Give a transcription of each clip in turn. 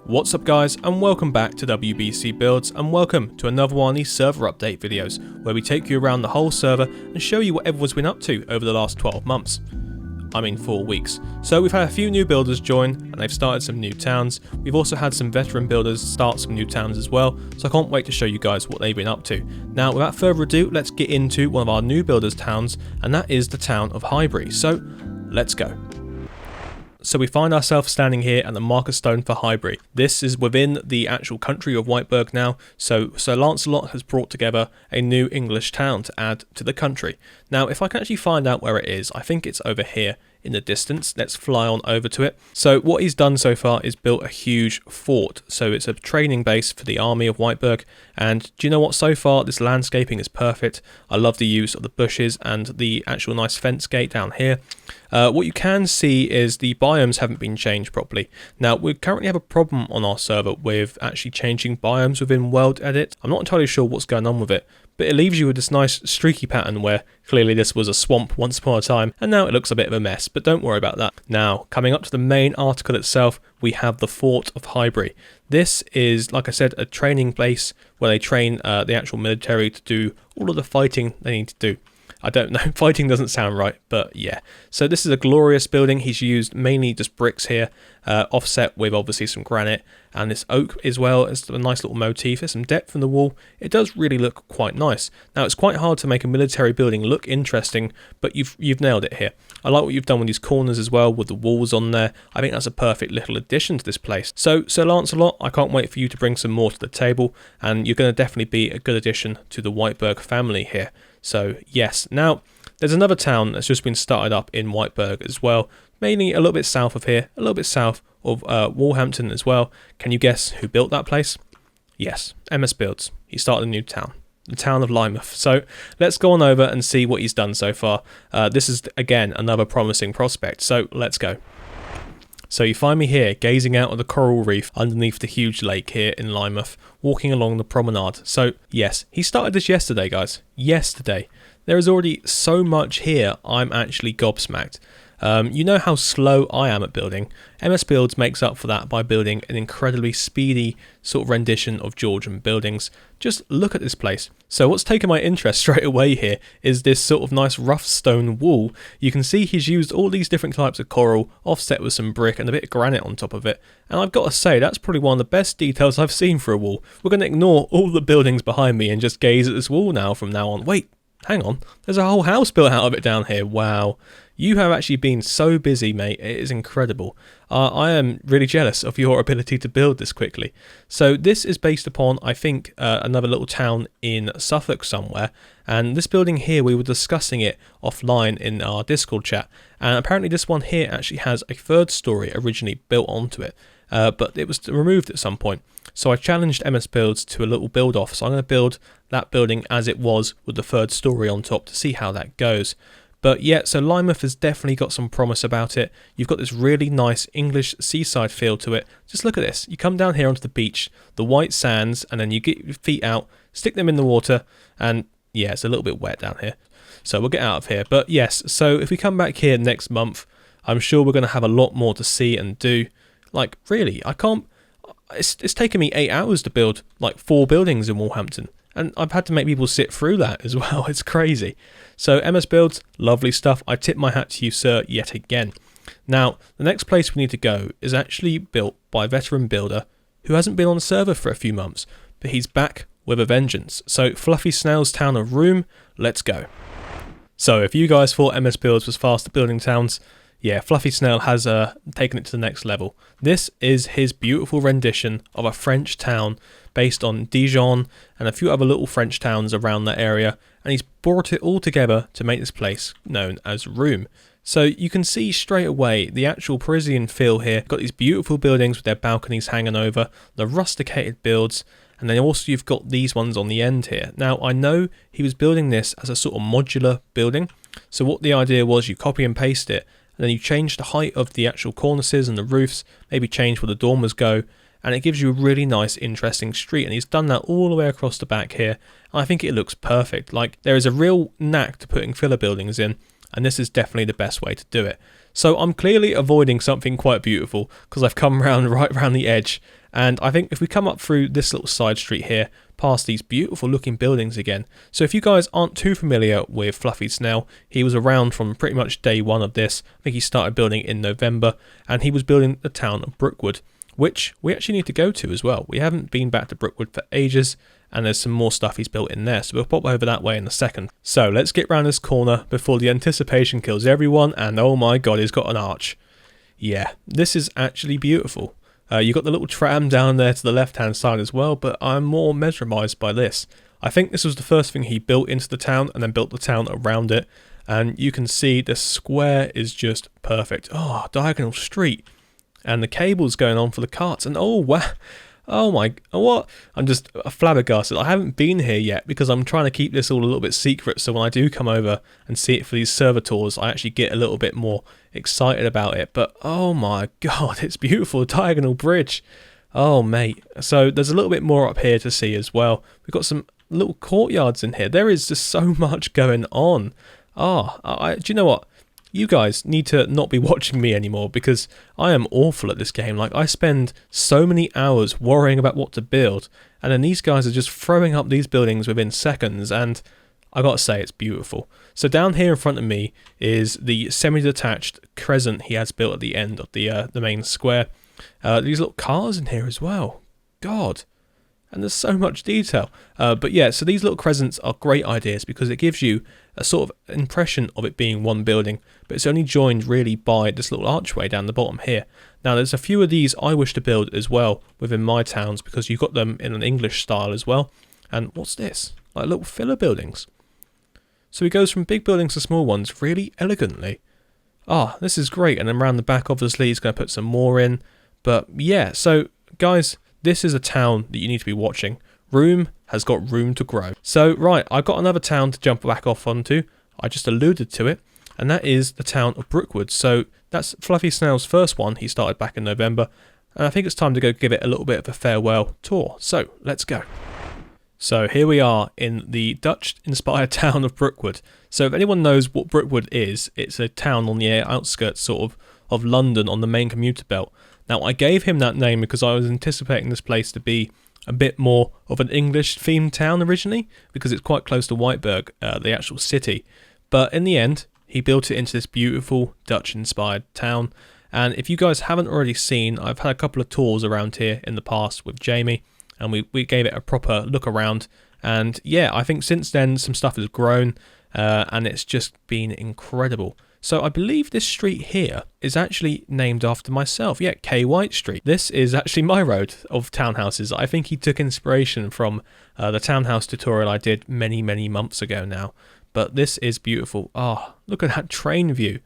What's up guys, and welcome back to WBC Builds, and welcome to another one of these server update videos where we take you around the whole server and show you what everyone's been up to over the last 12 months. I mean 4 weeks. So we've had a few new builders join and they've started some new towns. We've also had some veteran builders start some new towns as well, so I can't wait to show you guys what they've been up to. Now without further ado, let's get into one of our new builders towns, and that is the town of Highbury. So let's go. So we find ourselves standing here at the marker stone for Highbury. This is within the actual country of Whiteburg now, so Sir Lancelot has brought together a new English town to add to the country. Now if I can actually find out where it is, I think it's over here in the distance. Let's fly on over to it. So what he's done so far is built a huge fort. So it's a training base for the army of Whiteburg, and do you know what, so far this landscaping is perfect. I love the use of the bushes and the actual nice fence gate down here. What you can see is the biomes haven't been changed properly. Now we currently have a problem on our server with actually changing biomes within World Edit. I'm not entirely sure what's going on with it, but it leaves you with this nice streaky pattern where clearly this was a swamp once upon a time and now it looks a bit of a mess, but don't worry about that. Now coming up to the main article itself, we have the Fort of Highbury. This is, like I said, a training place where they train the actual military to do all of the fighting they need to do. I don't know, fighting doesn't sound right, but yeah. So this is a glorious building. He's used mainly just bricks here, offset with obviously some granite, and this oak as well as a nice little motif. There's some depth in the wall. It does really look quite nice. Now it's quite hard to make a military building look interesting, but you've nailed it here. I like what you've done with these corners as well, with the walls on there. I think that's a perfect little addition to this place. So Sir Lancelot, I can't wait for you to bring some more to the table, and you're going to definitely be a good addition to the Whiteburg family here. So yes, now there's another town that's just been started up in Whiteburg as well, mainly a little bit south of here, a little bit south of Walhampton as well. Can you guess who built that place? Yes, MS Builds. He started a new town, the town of Lymouth. So let's go on over and see what he's done so far. This is again another promising prospect, so let's go. So you find me here, gazing out at the coral reef underneath the huge lake here in Lymouth, walking along the promenade. So yes, he started this yesterday, guys. Yesterday. There is already so much here, I'm actually gobsmacked. You know how slow I am at building. MS Builds makes up for that by building an incredibly speedy sort of rendition of Georgian buildings. Just look at this place. So what's taken my interest straight away here is this sort of nice rough stone wall. You can see he's used all these different types of coral, offset with some brick and a bit of granite on top of it. And I've got to say, that's probably one of the best details I've seen for a wall. We're going to ignore all the buildings behind me and just gaze at this wall now from now on. Wait, hang on. There's a whole house built out of it down here. Wow. You have actually been so busy, mate. It is incredible. I am really jealous of your ability to build this quickly. So this is based upon, I think, another little town in Suffolk somewhere. And this building here, we were discussing it offline in our Discord chat. And apparently this one here actually has a third story originally built onto it. But it was removed at some point. So I challenged MS Builds to a little build off. So I'm going to build that building as it was with the third story on top to see how that goes. But yeah, so Lymouth has definitely got some promise about it. You've got this really nice English seaside feel to it. Just look at this. You come down here onto the beach, the white sands, and then you get your feet out, stick them in the water, and yeah, it's a little bit wet down here. So we'll get out of here. But yes, so if we come back here next month, I'm sure we're going to have a lot more to see and do. Like, really, I can't... It's taken me 8 hours to build, like, 4 buildings in Walhampton. And I've had to make people sit through that as well. It's crazy. So MS Builds, lovely stuff. I tip my hat to you, sir, yet again. Now, the next place we need to go is actually built by a veteran builder who hasn't been on the server for a few months, but he's back with a vengeance. So Fluffy Snail's town of Room, let's go. So if you guys thought MS Builds was fast at building towns, yeah, Fluffy Snail has taken it to the next level. This is his beautiful rendition of a French town based on Dijon and a few other little French towns around that area, and he's brought it all together to make this place known as Room. So you can see straight away the actual Parisian feel here. Got these beautiful buildings with their balconies hanging over, the rusticated builds, and then also you've got these ones on the end here. Now I know he was building this as a sort of modular building, so what the idea was, you copy and paste it, and then you change the height of the actual cornices and the roofs, maybe change where the dormers go, and it gives you a really nice, interesting street. And he's done that all the way across the back here. And I think it looks perfect. Like, there is a real knack to putting filler buildings in, and this is definitely the best way to do it. So I'm clearly avoiding something quite beautiful because I've come round right around the edge And I think if we come up through this little side street here, past these beautiful looking buildings again. So if you guys aren't too familiar with Fluffy Snail, he was around from pretty much day one of this. I think he started building in November, and he was building the town of Brookwood, which we actually need to go to as well. We haven't been back to Brookwood for ages, and there's some more stuff he's built in there, so we'll pop over that way in a second. So let's get round this corner before the anticipation kills everyone, and oh my god, he's got an arch. Yeah, this is actually beautiful. You've got the little tram down there to the left hand side as well, but I'm more mesmerised by this. I think this was the first thing he built into the town and then built the town around it, and you can see the square is just perfect. Oh, diagonal street, and the cables going on for the carts, and oh wow. Oh my, what? I'm just flabbergasted. I haven't been here yet because I'm trying to keep this all a little bit secret, so when I do come over and see it for these server tours, I actually get a little bit more excited about it. But oh my god, it's beautiful. Diagonal bridge. Oh mate. So there's a little bit more up here to see as well. We've got some little courtyards in here. There is just so much going on. Do you know what? You guys need to not be watching me anymore because I am awful at this game. Like, I spend so many hours worrying about what to build, and then these guys are just throwing up these buildings within seconds, and I gotta say, it's beautiful. So down here in front of me is the semi-detached crescent he has built at the end of the main square. These little cars in here as well. God. And there's so much detail. But yeah, so these little crescents are great ideas because it gives you a sort of impression of it being one building, but it's only joined really by this little archway down the bottom here. Now there's a few of these I wish to build as well within my towns because you've got them in an English style as well. And what's this? Like little filler buildings. So he goes from big buildings to small ones really elegantly. This is great. And then around the back obviously he's going to put some more in. But yeah, so guys, this is a town that you need to be watching. Room has got room to grow. So, right, I've got another town to jump back off onto. I just alluded to it, and that is the town of Brookwood. So, that's Fluffy Snail's first one. He started back in November, and I think it's time to go give it a little bit of a farewell tour. So, let's go. So, here we are in the Dutch-inspired town of Brookwood. So, if anyone knows what Brookwood is, it's a town on the outskirts sort of London on the main commuter belt. Now, I gave him that name because I was anticipating this place to be a bit more of an English-themed town originally, because it's quite close to Whiteburg, the actual city. But in the end, he built it into this beautiful Dutch-inspired town. And if you guys haven't already seen, I've had a couple of tours around here in the past with Jamie, and we gave it a proper look around. And yeah, I think since then some stuff has grown, and it's just been incredible. So I believe this street here is actually named after myself. Yeah, K White Street. This is actually my road of townhouses. I think he took inspiration from the townhouse tutorial I did many, many months ago now. But this is beautiful. Look at that train view.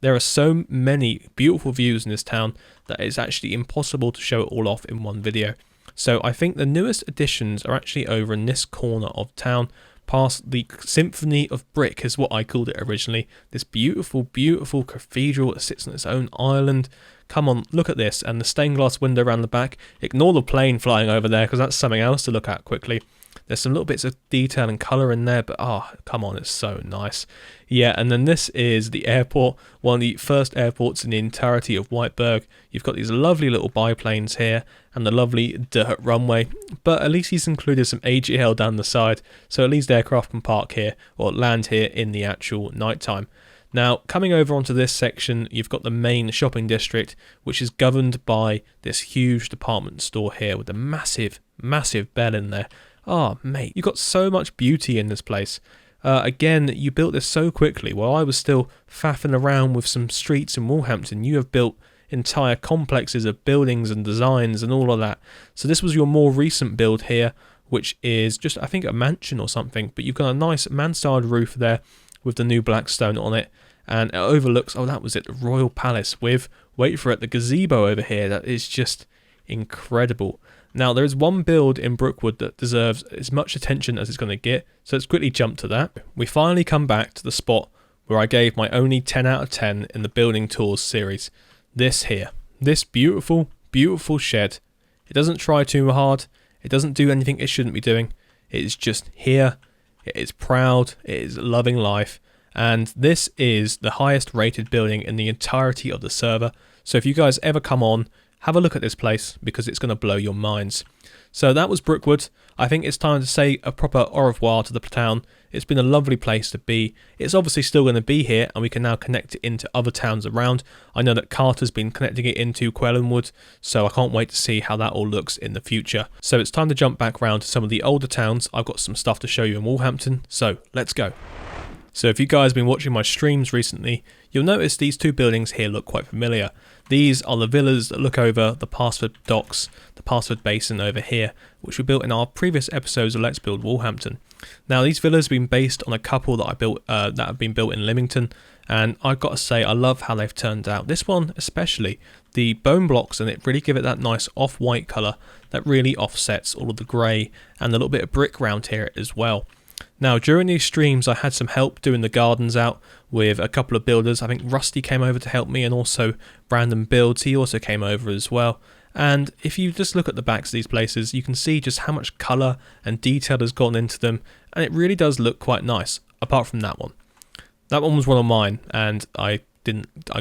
There are so many beautiful views in this town that it's actually impossible to show it all off in one video. So I think the newest additions are actually over in this corner of town, past the Symphony of Brick is what I called it originally. This beautiful, beautiful cathedral that sits on its own island. Come on, look at this. And the stained glass window around the back. Ignore the plane flying over there because that's something else to look at quickly. There's some little bits of detail and colour in there, but come on, it's so nice. Yeah, and then this is the airport, one of the first airports in the entirety of Whiteburg. You've got these lovely little biplanes here and the lovely dirt runway, but at least he's included some AGL down the side, so at least aircraft can park here or land here in the actual night time. Now, coming over onto this section, you've got the main shopping district, which is governed by this huge department store here with a massive, massive bell in there. Mate, you've got so much beauty in this place. Again, you built this so quickly. While I was still faffing around with some streets in Wolverhampton, you have built entire complexes of buildings and designs and all of that. So this was your more recent build here, which is just, I think, a mansion or something. But you've got a nice mansard roof there with the new Blackstone on it. And it overlooks, that was it, the Royal Palace with, wait for it, the gazebo over here. That is just incredible. Now, there is one build in Brookwood that deserves as much attention as it's going to get, so let's quickly jump to that. We finally come back to the spot where I gave my only 10 out of 10 in the Building Tours series. This here. This beautiful, beautiful shed. It doesn't try too hard. It doesn't do anything it shouldn't be doing. It is just here. It is proud. It is loving life. And this is the highest rated building in the entirety of the server. So if you guys ever come on have a look at this place because it's going to blow your minds. So that was Brookwood. I think it's time to say a proper au revoir to the town. It's been a lovely place to be. It's obviously still going to be here, and we can now connect it into other towns around. I know that Carter's been connecting it into Quellenwood, so I can't wait to see how that all looks in the future. So it's time to jump back around to some of the older towns. I've got some stuff to show you in Woolhampton, so let's go. So if you guys have been watching my streams recently, you'll notice these two buildings here look quite familiar. These are the villas that look over the Passford docks, the Passford Basin over here, which were built in our previous episodes of Let's Build Woolhampton. Now these villas have been based on a couple that I built that have been built in Lymington, and I've got to say I love how they've turned out. This one especially, the bone blocks in it really give it that nice off-white colour that really offsets all of the grey and a little bit of brick around here as well. Now during these streams I had some help doing the gardens out with a couple of builders. I think Rusty came over to help me, and also Brandon Builds, he also came over as well. And if you just look at the backs of these places, you can see just how much colour and detail has gone into them, and it really does look quite nice, apart from that one. That one was one of mine, and I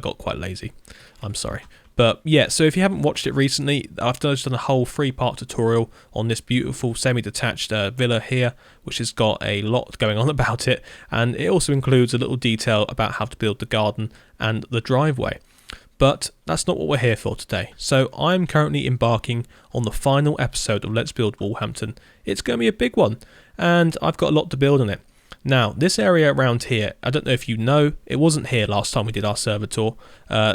got quite lazy. I'm sorry. But yeah, so if you haven't watched it recently, I've just done a whole 3-part tutorial on this beautiful semi-detached villa here, which has got a lot going on about it, and it also includes a little detail about how to build the garden and the driveway. But that's not what we're here for today. So I'm currently embarking on the final episode of Let's Build Woolhampton. It's going to be a big one, and I've got a lot to build on it. Now, this area around here, I don't know if you know, it wasn't here last time we did our server tour.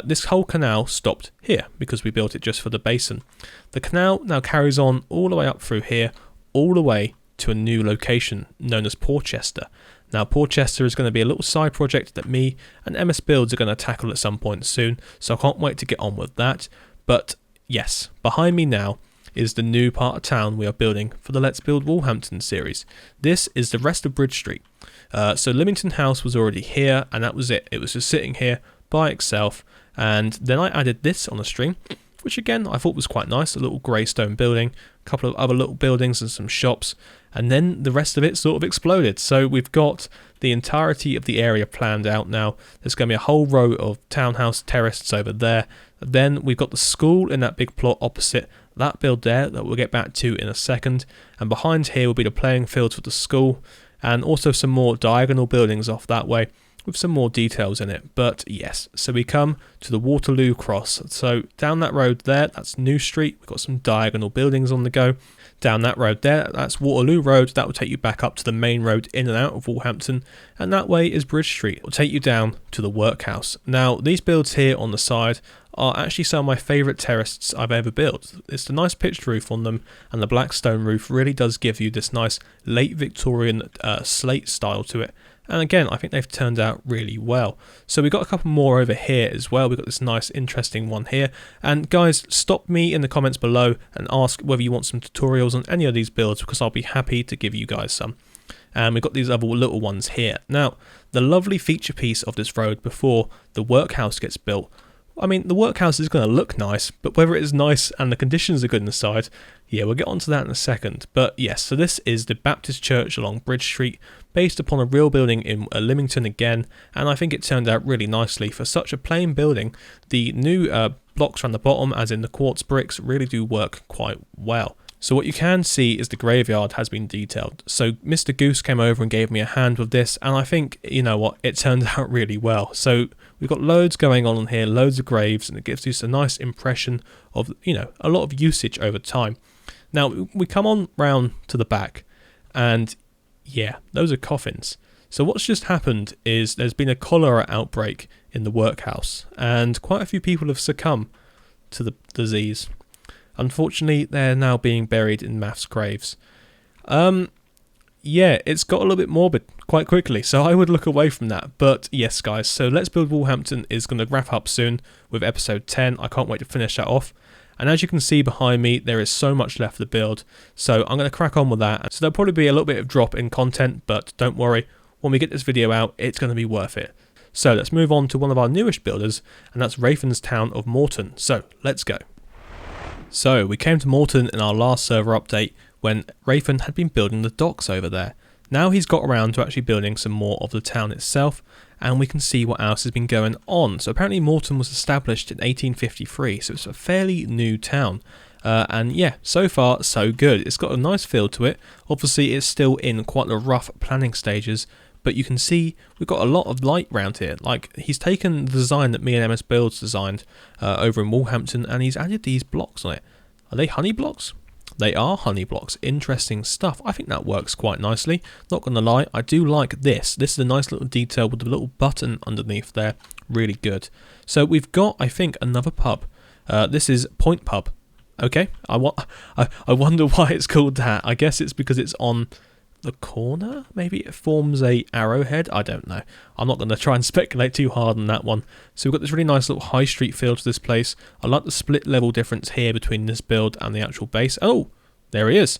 This whole canal stopped here because we built it just for the basin. The canal now carries on all the way up through here, all the way to a new location known as Porchester. Now, Porchester is going to be a little side project that me and MS Builds are going to tackle at some point soon, so I can't wait to get on with that. But yes, behind me now is the new part of town we are building for the Let's Build Woolhampton series. This is the rest of Bridge Street. So Lymington House was already here, and that was it. It was just sitting here by itself, and then I added this on the stream, which again I thought was quite nice, a little grey stone building, a couple of other little buildings and some shops, and then the rest of it sort of exploded. So we've got the entirety of the area planned out now. There's going to be a whole row of townhouse terraces over there. Then we've got the school in that big plot opposite that build there that we'll get back to in a second, and behind here will be the playing fields for the school, and also some more diagonal buildings off that way with some more details in it. But yes, so we come to the Waterloo Cross. So down that road there, that's New Street. We've got some diagonal buildings on the go. Down that road there, that's Waterloo Road. That will take you back up to the main road in and out of Woolhampton, and that way is Bridge Street. It will take you down to the workhouse. Now these builds here on the side are actually some of my favourite terraces I've ever built. It's the nice pitched roof on them, and the Blackstone roof really does give you this nice late Victorian slate style to it. And again, I think they've turned out really well. So we've got a couple more over here as well. We've got this nice interesting one here. And guys, stop me in the comments below and ask whether you want some tutorials on any of these builds, because I'll be happy to give you guys some. And we've got these other little ones here. Now, the lovely feature piece of this road before the workhouse gets built, I mean, the workhouse is going to look nice, but whether it is nice and the conditions are good inside, yeah, we'll get onto that in a second. But yes, so this is the Baptist Church along Bridge Street, based upon a real building in Lymington again, and I think it turned out really nicely for such a plain building. The new blocks around the bottom, as in the quartz bricks, really do work quite well. So what you can see is the graveyard has been detailed. So Mr. Goose came over and gave me a hand with this, and I think, you know what, it turned out really well. So we've got loads going on here, loads of graves, and it gives us a nice impression of, you know, a lot of usage over time. Now we come on round to the back, and yeah, those are coffins. So what's just happened is there's been a cholera outbreak in the workhouse, and quite a few people have succumbed to the disease. Unfortunately, they're now being buried in mass graves. Yeah, it's got a little bit morbid quite quickly, so I would look away from that. But yes, guys, so Let's Build Woolhampton is going to wrap up soon with episode 10. I can't wait to finish that off. And as you can see behind me, there is so much left to build, so I'm going to crack on with that. So there'll probably be a little bit of drop in content, but don't worry, when we get this video out, it's going to be worth it. So let's move on to one of our newest builders, and that's Raffin's town of Morton. So let's go. So we came to Morton in our last server update when Raffen had been building the docks over there. Now he's got around to actually building some more of the town itself, and we can see what else has been going on. So apparently Morton was established in 1853, so it's a fairly new town. And yeah, so far so good. It's got a nice feel to it. Obviously it's still in quite the rough planning stages, but you can see we've got a lot of light around here. Like, he's taken the design that me and MS Builds designed over in Wolverhampton, and he's added these blocks on it. Are they honey blocks? They are honey blocks. Interesting stuff. I think that works quite nicely. Not gonna lie, I do like this. This is a nice little detail with the little button underneath there. Really good. So we've got, I think, another pub. This is Point Pub. Okay, I wonder why it's called that. I guess it's because it's on the corner. Maybe it forms a arrowhead. I don't know. I'm not going to try and speculate too hard on that one. So we've got this really nice little high street feel to this place. I like the split level difference here between this build and the actual base. Oh, there he is.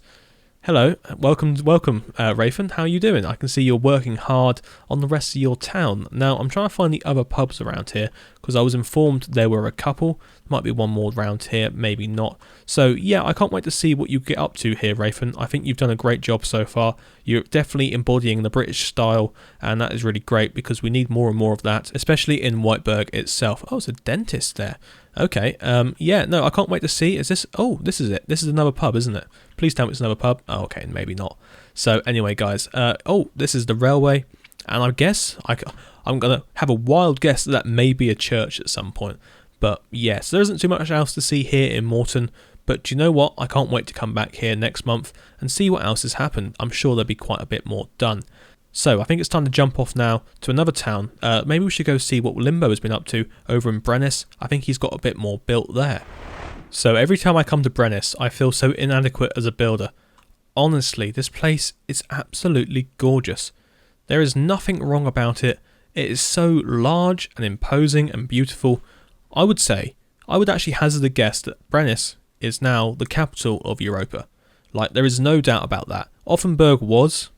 Hello, welcome, Rayfan. How are you doing? I can see you're working hard on the rest of your town. Now, I'm trying to find the other pubs around here because I was informed there were a couple. Might be one more around here, maybe not. So yeah, I can't wait to see what you get up to here, Rayfan. I think you've done a great job so far. You're definitely embodying the British style, and that is really great because we need more and more of that, especially in Whiteburg itself. Oh, it's a dentist there. Okay, yeah, no, I can't wait to see. Is this, oh, this is it. This is another pub, isn't it? Please tell me it's another pub. Oh, okay, maybe not. So anyway, guys, oh, this is the railway, and I guess I'm going to have a wild guess that may be a church at some point. But yes, there isn't too much else to see here in Morton, but do you know what? I can't wait to come back here next month and see what else has happened. I'm sure there'll be quite a bit more done. So I think it's time to jump off now to another town. Maybe we should go see what Limbo has been up to over in Brennus. I think he's got a bit more built there. So every time I come to Brennus, I feel so inadequate as a builder. Honestly, this place is absolutely gorgeous. There is nothing wrong about it. It is so large and imposing and beautiful. I would actually hazard a guess that Brennus is now the capital of Europa. Like, there is no doubt about that. Offenburg was,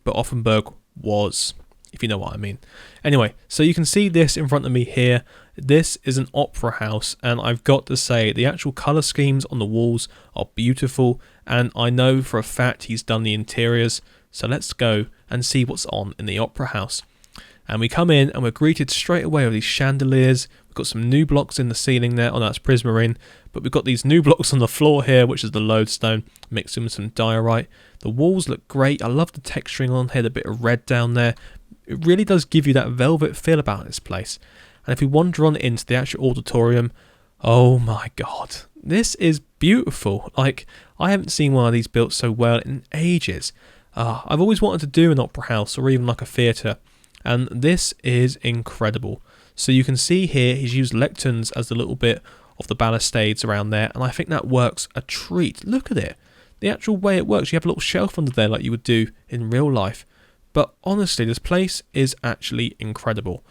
but Offenburg was, if you know what I mean. Anyway, so you can see this in front of me here. This is an opera house, and I've got to say the actual colour schemes on the walls are beautiful, and I know for a fact he's done the interiors. So let's go and see what's on in the opera house. And we come in and we're greeted straight away with these chandeliers. We've got some new blocks in the ceiling there. Oh, that's prismarine. But we've got these new blocks on the floor here, which is the lodestone, mixed in with some diorite. The walls look great. I love the texturing on here, the bit of red down there. It really does give you that velvet feel about this place. And if we wander on into the actual auditorium, oh my god, this is beautiful. Like, I haven't seen one of these built so well in ages. I've always wanted to do an opera house or even like a theatre. And this is incredible. So you can see here he's used lecterns as the little bit of the balustrades around there, and I think that works a treat. Look at it. The actual way it works, you have a little shelf under there like you would do in real life. But honestly, this place is actually incredible.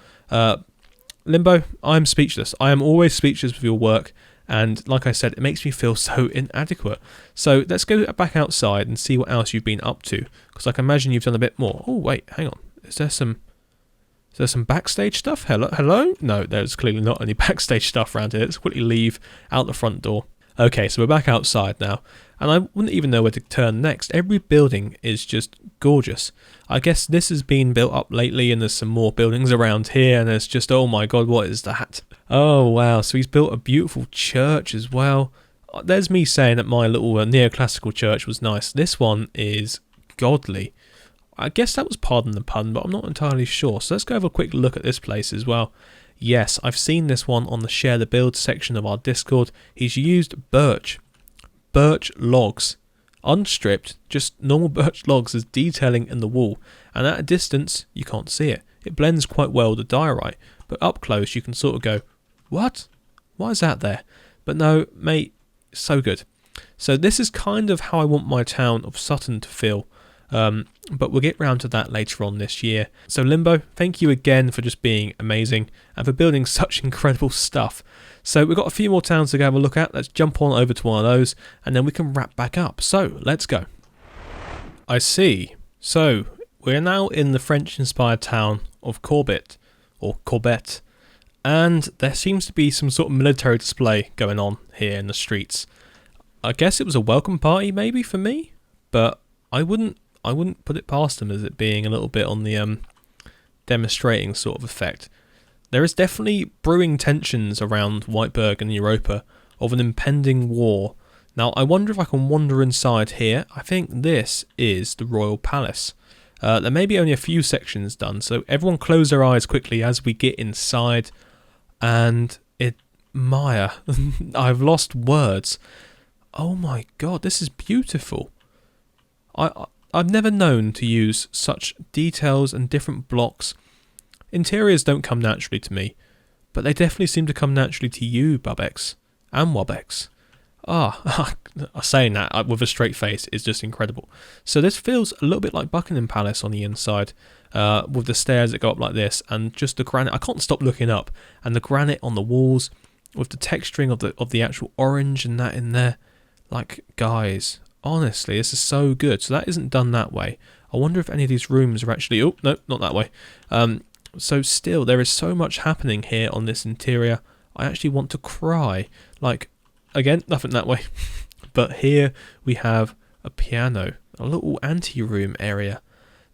Limbo, I'm speechless. I am always speechless with your work, and like I said, it makes me feel so inadequate. So let's go back outside and see what else you've been up to, because I can imagine you've done a bit more. Oh wait, hang on. Is there some backstage stuff? Hello? No, there's clearly not any backstage stuff around here. Let's quickly leave out the front door. Okay, so we're back outside now, and I wouldn't even know where to turn next. Every building is just gorgeous. I guess this has been built up lately, and there's some more buildings around here, and there's just, oh my god, what is that? Oh wow, so he's built a beautiful church as well. There's me saying that my little neoclassical church was nice. This one is godly. I guess that was pardon the pun, but I'm not entirely sure. So let's go have a quick look at this place as well. Yes, I've seen this one on the Share the Build section of our Discord. He's used birch logs, unstripped, just normal birch logs as detailing in the wall. And at a distance, you can't see it. It blends quite well with the diorite, but up close you can sort of go, what? Why is that there? But no, mate, so good. So this is kind of how I want my town of Sutton to feel. But we'll get round to that later on this year. So Limbo, thank you again for just being amazing and for building such incredible stuff. So we've got a few more towns to go have a look at. Let's jump on over to one of those and then we can wrap back up. So let's go. I see. So we're now in the French-inspired town of Corbett, and there seems to be some sort of military display going on here in the streets. I guess it was a welcome party maybe for me, but I wouldn't I wouldn't put it past them as it being a little bit on the demonstrating sort of effect. There is definitely brewing tensions around Whiteberg and Europa of an impending war. Now, I wonder if I can wander inside here. I think this is the Royal Palace. There may be only a few sections done, so everyone close their eyes quickly as we get inside. And Maya, I've lost words. Oh my god, this is beautiful. I've never known to use such details and different blocks. Interiors don't come naturally to me, but they definitely seem to come naturally to you, Bubex and Wobex. Saying that with a straight face is just incredible. So this feels a little bit like Buckingham Palace on the inside, with the stairs that go up like this, and just the granite. I can't stop looking up, and the granite on the walls, with the texturing of the actual orange and that in there. Like, guys, honestly, this is so good. So that isn't done that way. I wonder if any of these rooms are actually... Oh, no, not that way. So still, there is so much happening here on this interior. I actually want to cry. Like, again, nothing that way. But here we have a piano, a little ante-room area.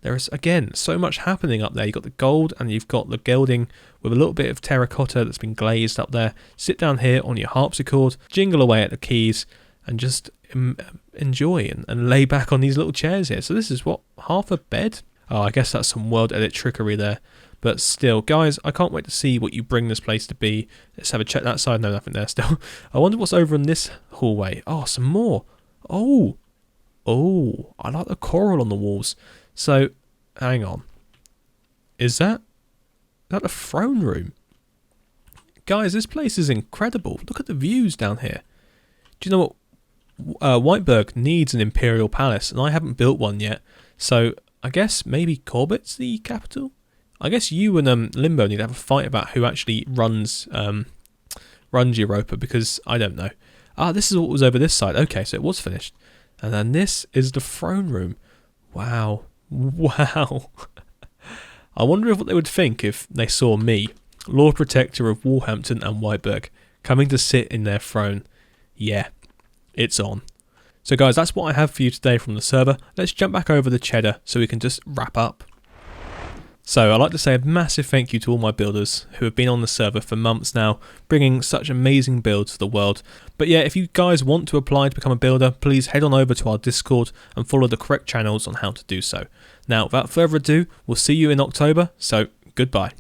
There is, again, so much happening up there. You've got the gold and you've got the gilding with a little bit of terracotta that's been glazed up there. Sit down here on your harpsichord, jingle away at the keys, and just enjoy and lay back on these little chairs here. So this is what, half a bed? Oh, I guess that's some world edit trickery there. But still, guys, I can't wait to see what you bring this place to be. Let's have a check that side. No, nothing there still. I wonder what's over in this hallway. Oh, some more. Oh, I like the coral on the walls. So, hang on. Is that the throne room? Guys, this place is incredible. Look at the views down here. Do you know what? Whiteberg needs an imperial palace, and I haven't built one yet. So, I guess maybe Corbett's the capital? I guess you and Limbo need to have a fight about who actually runs Europa, because I don't know. This is what was over this side. Okay, so it was finished. And then this is the throne room. Wow. I wonder what they would think if they saw me, Lord Protector of Warhampton and Whiteberg, coming to sit in their throne. Yeah, it's on. So guys, that's what I have for you today from the server. Let's jump back over the cheddar so we can just wrap up. So I'd like to say a massive thank you to all my builders who have been on the server for months now, bringing such amazing builds to the world. But yeah, if you guys want to apply to become a builder, please head on over to our Discord and follow the correct channels on how to do so. Now, without further ado, we'll see you in October, so goodbye.